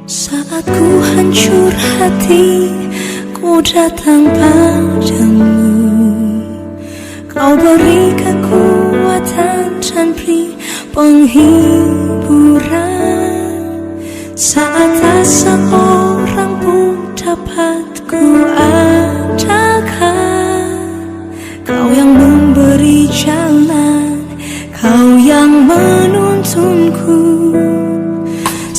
Saat ku hancur hati, ku datang padamu. Kau beri kekuatan dan beri penghiburan. Saat tak seorang pun dapat ku andalkan, Kau yang memberi jalan, Kau yang menuntunku.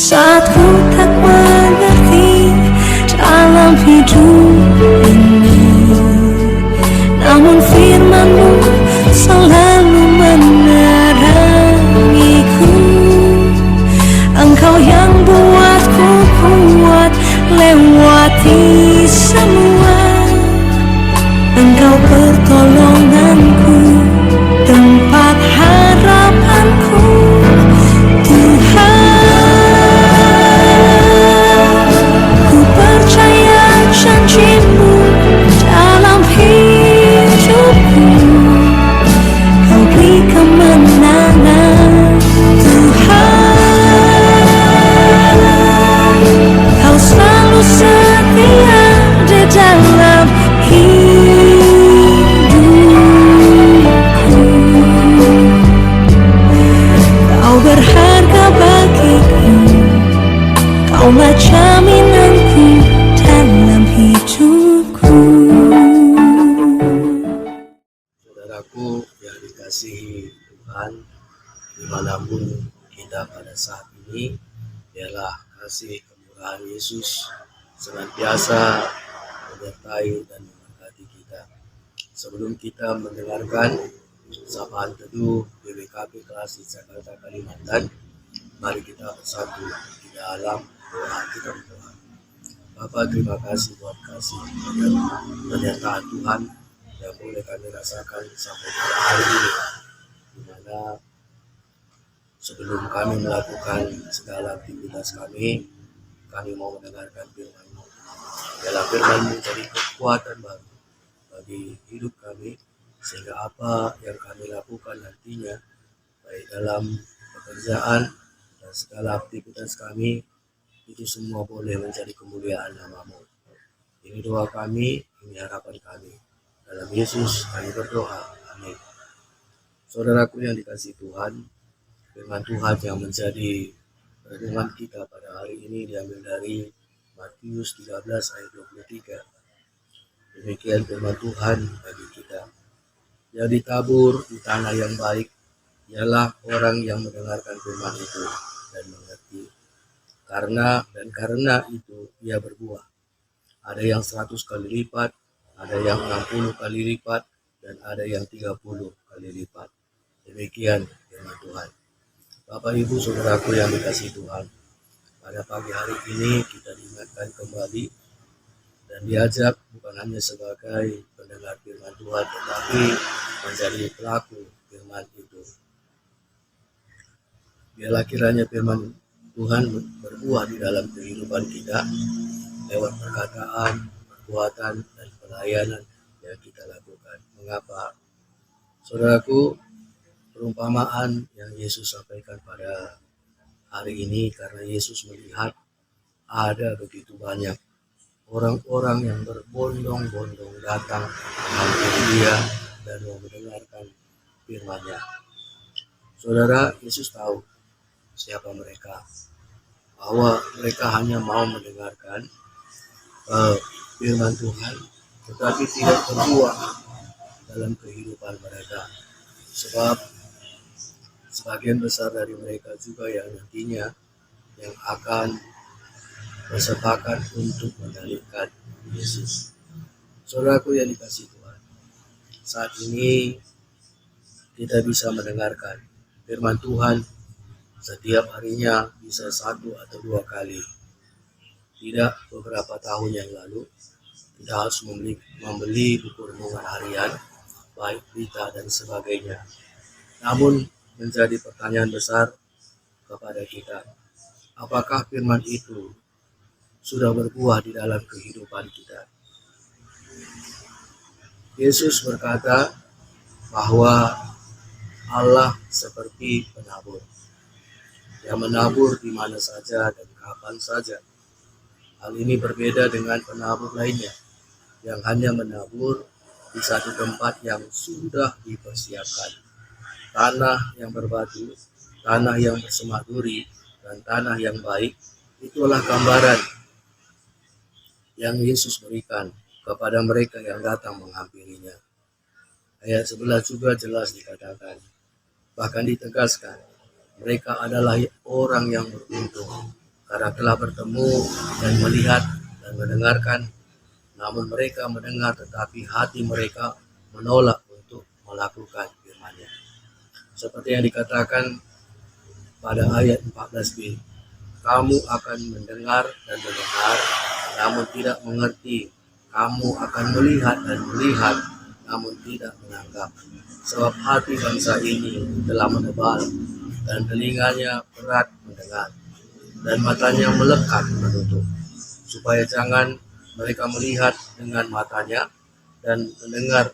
Saat ku tak mengerti dalam hidup ini, namun firman-Mu selalu menerangiku. Engkau yang buatku kuat lewati semua. Engkau pertolonganku, tempat harapanku, Tuhan. Ku percaya janji-Mu dalam hidupku. Kau beri kemenangan, Tuhan. Kau selalu setia di dalam hidupku. Kau berharga bagiku, Kaulah jaminanku dalam hidupku. Saudaraku yang dikasihi Tuhan, dimanapun kita pada saat ini, biarlah kasih kemurahan Yesus senantiasa menyertai dan memberkati kita. Sebelum kita mendengarkan sapaan teduh BWKB Klasik Jakarta Kalimantan, mari kita bersatu di dalam doa kita berdoa. Bapa, terima kasih buat kasih dan penyertaan Tuhan yang boleh kami rasakan sampai pada hari ini, di mana sebelum kami melakukan segala aktivitas kami mau mendengarkan firman-Mu. Biarlah firman-Mu menjadi kekuatan baru bagi hidup kami, sehingga apa yang kami lakukan nantinya, baik dalam pekerjaan dan segala aktivitas kami, itu semua boleh menjadi kemuliaan nama-Mu. Ini doa kami, ini harapan kami. Dalam Yesus kami berdoa. Amin. Saudaraku yang dikasihi Tuhan, firman Tuhan yang menjadi renungan kita pada hari ini diambil dari Matius 13 ayat 23. Demikian firman Tuhan bagi kita. Yang ditabur di tanah yang baik ialah orang yang mendengarkan firman itu dan mengerti. Karena itu ia berbuah. Ada yang 100 kali lipat, ada yang 60 kali lipat, dan ada yang 30 kali lipat. Demikian firman Tuhan. Bapak, Ibu, Saudaraku yang dikasihi Tuhan, pada pagi hari ini kita diingatkan kembali dan diajak bukan hanya sebagai pendengar firman Tuhan, tetapi menjadi pelaku firman itu. Biarlah kiranya firman Tuhan berbuah di dalam kehidupan kita lewat perkataan, perbuatan, dan pelayanan yang kita lakukan. Mengapa? Saudaraku, perumpamaan yang Yesus sampaikan pada hari ini, karena Yesus melihat ada begitu banyak orang-orang yang berbondong-bondong datang menghampiri Dia dan mau mendengarkan firman-Nya. Saudara, Yesus tahu siapa mereka, bahwa mereka hanya mau mendengarkan firman Tuhan, tetapi tidak berbuah dalam kehidupan mereka. Sebab sebagian besar dari mereka juga yang nantinya yang akan bersepakat untuk menyalibkan Yesus. Saudaraku yang dikasihi Tuhan, saat ini kita bisa mendengarkan firman Tuhan setiap harinya, bisa 1 atau 2 kali. Tidak beberapa tahun yang lalu, kita harus membeli buku renungan harian, baik berita dan sebagainya. Namun menjadi pertanyaan besar kepada kita, apakah firman itu sudah berbuah di dalam kehidupan kita? Yesus berkata bahwa Allah seperti penabur yang menabur di mana saja dan kapan saja. Hal ini berbeda dengan penabur lainnya yang hanya menabur di satu tempat yang sudah dipersiapkan. Tanah yang berbatu, tanah yang bersemak duri, dan tanah yang baik, itulah gambaran yang Yesus berikan kepada mereka yang datang menghampirinya. Ayat 11 juga jelas dikatakan, bahkan ditegaskan, mereka adalah orang yang beruntung karena telah bertemu dan melihat dan mendengarkan, namun mereka mendengar tetapi hati mereka menolak untuk melakukan firman-Nya. Seperti yang dikatakan pada ayat 14b, kamu akan mendengar dan mendengar, namun tidak mengerti. Kamu akan melihat dan melihat, namun tidak menangkap. Sebab hati bangsa ini telah menebal, dan telinganya berat mendengar, dan matanya melekat menutup, supaya jangan mereka melihat dengan matanya, dan mendengar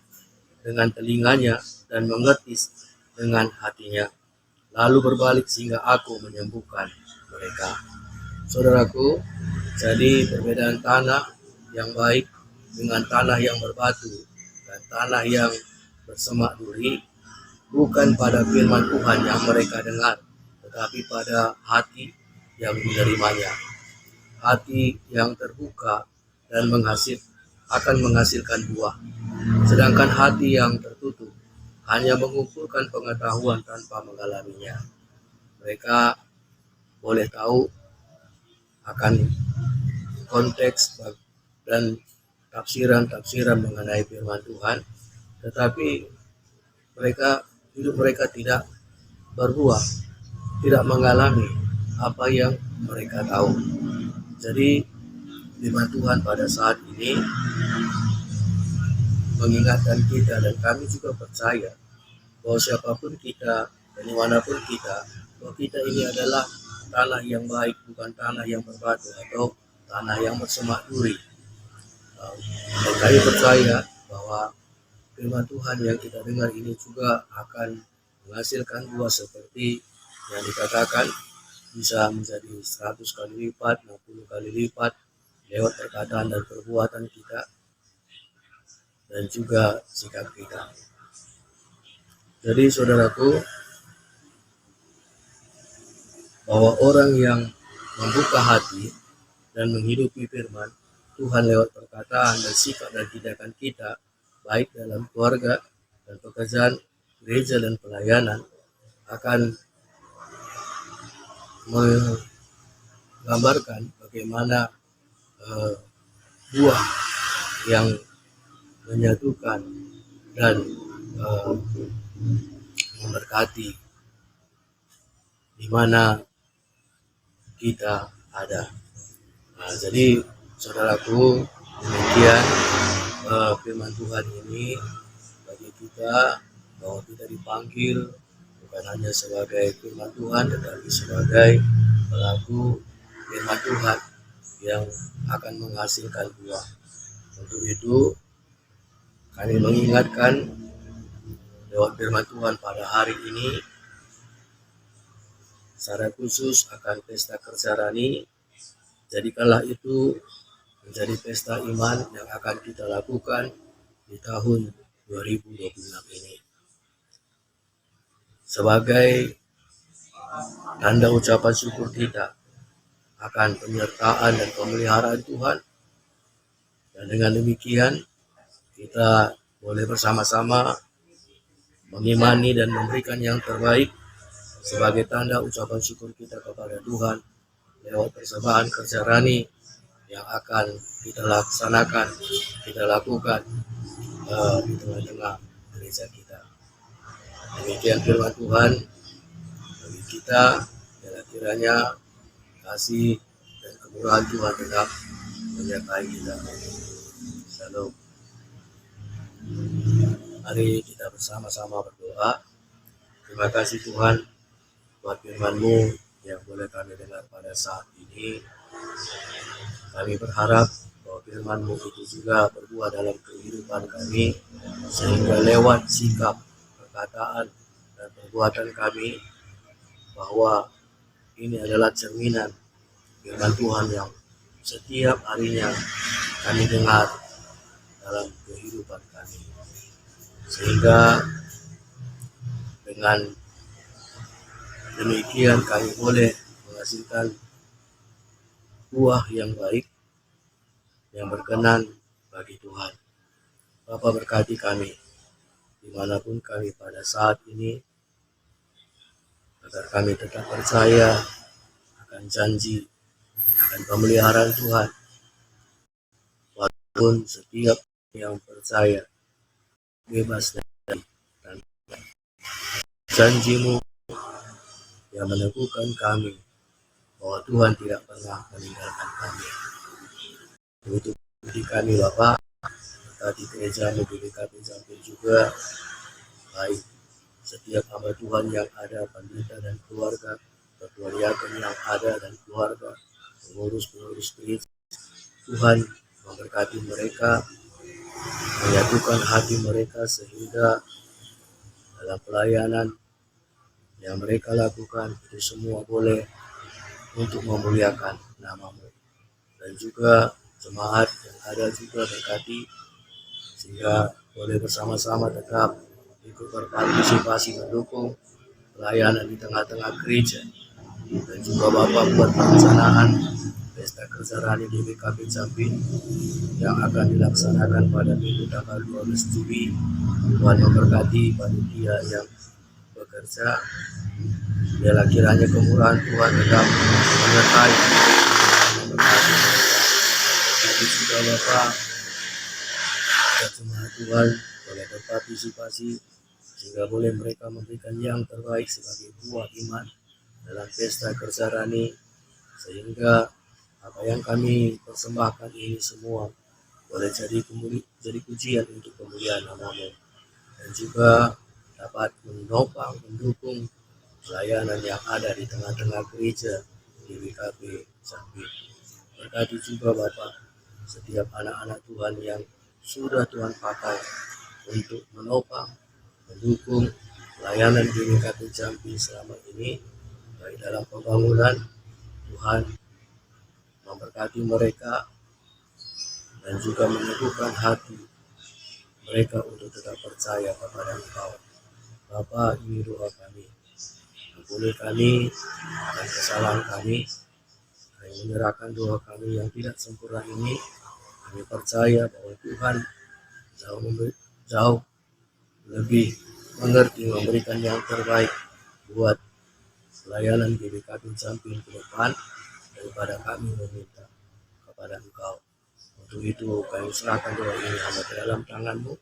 dengan telinganya, dan mengerti dengan hatinya, lalu berbalik sehingga aku menyembuhkan mereka. Saudaraku, jadi perbedaan tanah yang baik dengan tanah yang berbatu dan tanah yang bersemak duri bukan pada firman Tuhan yang mereka dengar, tetapi pada hati yang menerimanya. Hati yang terbuka dan akan menghasilkan buah. Sedangkan hati yang tertutup hanya mengumpulkan pengetahuan tanpa mengalaminya. Mereka boleh tahu akan konteks dan tafsiran-tafsiran mengenai firman Tuhan, tetapi hidup mereka tidak berbuah, tidak mengalami apa yang mereka tahu. Jadi firman Tuhan pada saat ini mengingatkan kita, dan kami juga percaya bahwa siapapun kita dan dimanapun kita, bahwa kita ini adalah tanah yang baik, bukan tanah yang berbatu atau tanah yang bersemak duri. Dan kami percaya bahwa firman Tuhan yang kita dengar ini juga akan menghasilkan buah seperti yang dikatakan, bisa menjadi 100 kali lipat, 60 kali lipat lewat perkataan dan perbuatan kita dan juga sikap kita. Jadi saudaraku, bahwa orang yang membuka hati dan menghidupi firman Tuhan lewat perkataan dan sikap dan tindakan kita, baik dalam keluarga dan pekerjaan, gereja dan pelayanan, akan menggambarkan bagaimana buah yang menyatukan dan memberkati di mana kita ada. Nah, jadi saudaraku, demikian firman Tuhan ini bagi kita, bahwa kita dipanggil bukan hanya sebagai firman Tuhan, tetapi sebagai pelaku firman Tuhan yang akan menghasilkan buah. Untuk itu kami mengingatkan lewat firman Tuhan pada hari ini, secara khusus akan pesta Kerja Rani, jadikanlah itu menjadi pesta iman yang akan kita lakukan di tahun 2026 ini. Sebagai tanda ucapan syukur kita akan penyertaan dan pemeliharaan Tuhan, dan dengan demikian kita boleh bersama-sama mengimani dan memberikan yang terbaik sebagai tanda ucapan syukur kita kepada Tuhan lewat persembahan Kerja Rani yang akan kita laksanakan, kita lakukan di tengah-tengah gereja kita. Demikian firman Tuhan bagi kita, kiranya kasih dan kemurahan Tuhan tetap menyertai kita. Shalom. Mari kita bersama-sama berdoa. Terima kasih Tuhan buat firman-Mu yang boleh kami dengar pada saat ini. Kami berharap bahwa firman-Mu itu juga berbuah dalam kehidupan kami, sehingga lewat sikap, perkataan, dan perbuatan kami, bahwa ini adalah cerminan firman Tuhan yang setiap harinya kami dengar dalam kehidupan kami. Sehingga dengan demikian kami boleh menghasilkan buah yang baik, yang berkenan bagi Tuhan. Bapa berkati kami, dimanapun kami pada saat ini, agar kami tetap percaya akan janji, akan pemeliharaan Tuhan. Walaupun setiap yang percaya bebas dari janji-Mu yang meneguhkan kami bahwa Tuhan tidak pernah meninggalkan kami. Untuk bagi kami Bapa, berkati gereja-Mu GBKP Jambi juga, baik setiap hamba Tuhan yang ada, pendeta dan keluarga, ketua diaken yang ada dan keluarga, pengurus-pengurus gereja. Tuhan memberkati mereka, menyatukan hati mereka sehingga dalam pelayanan yang mereka lakukan itu semua boleh untuk memuliakan nama-Mu. Dan juga jemaat yang ada juga berkati sehingga boleh bersama-sama tetap ikut berpartisipasi mendukung pelayanan di tengah-tengah gereja. Dan juga Bapak buat pelaksanaan Pesta Kerja Rani GBKP Jambi yang akan dilaksanakan pada Minggu tanggal 12 Juli. Tuhan memberkati panitia yang bekerja. Biarlah kiranya kemurahan Tuhan tetap menyertai, memberkati mereka. Berkati juga Bapak, jemaat Tuhan boleh berpartisipasi sehingga boleh mereka memberikan yang terbaik sebagai buah iman dalam Pesta Kerja Rani, sehingga apa yang kami persembahkan ini semua boleh jadi pujian untuk kemuliaan nama-Mu, dan juga dapat menopang, mendukung pelayanan yang ada di tengah-tengah gereja GBKP Jambi. Berkati juga Bapak setiap anak-anak Tuhan yang sudah Tuhan pakai untuk menopang, mendukung pelayanan GBKP Jambi selama ini, baik dalam pembangunan. Tuhan memberkati mereka dan juga meneguhkan hati mereka untuk tetap percaya kepada Engkau. Bapa, ini doa kami. Ampuni kami dan kesalahan kami. Kami menyerahkan doa kami yang tidak sempurna ini. Kami percaya bahwa Tuhan jauh lebih mengerti, memberikan yang terbaik buat pelayanan GBKP Jambi ke depan daripada kami meminta kepada Engkau. Untuk itu kami serahkan doa ini hanya ke dalam tangan-Mu.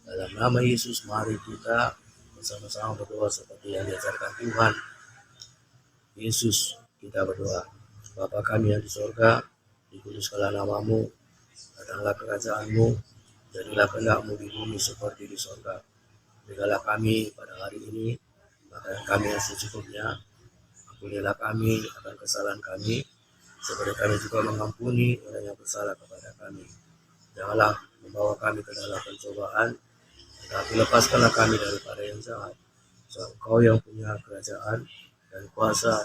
Dalam nama Yesus mari kita bersama-sama berdoa seperti yang diajarkan Tuhan Yesus. Kita berdoa. Bapa kami yang di sorga, dikuduskanlah nama-Mu, datanglah kerajaan-Mu, jadilah kehendak-Mu di bumi seperti di sorga. Berikanlah kami pada hari ini makanan kami yang secukupnya. Ampunilah kami akan kesalahan kami, seperti kami juga mengampuni orang yang bersalah kepada kami. Janganlah membawa kami ke dalam pencobaan, tetapi lepaskanlah kami daripada yang jahat. Sebab Engkau yang punya kerajaan dan kuasa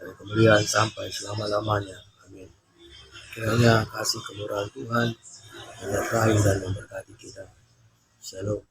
dan kemuliaan sampai selama-lamanya. Amin. Kiranya kasih kemurahan Tuhan menyertai dan memberkati kita. Shalom.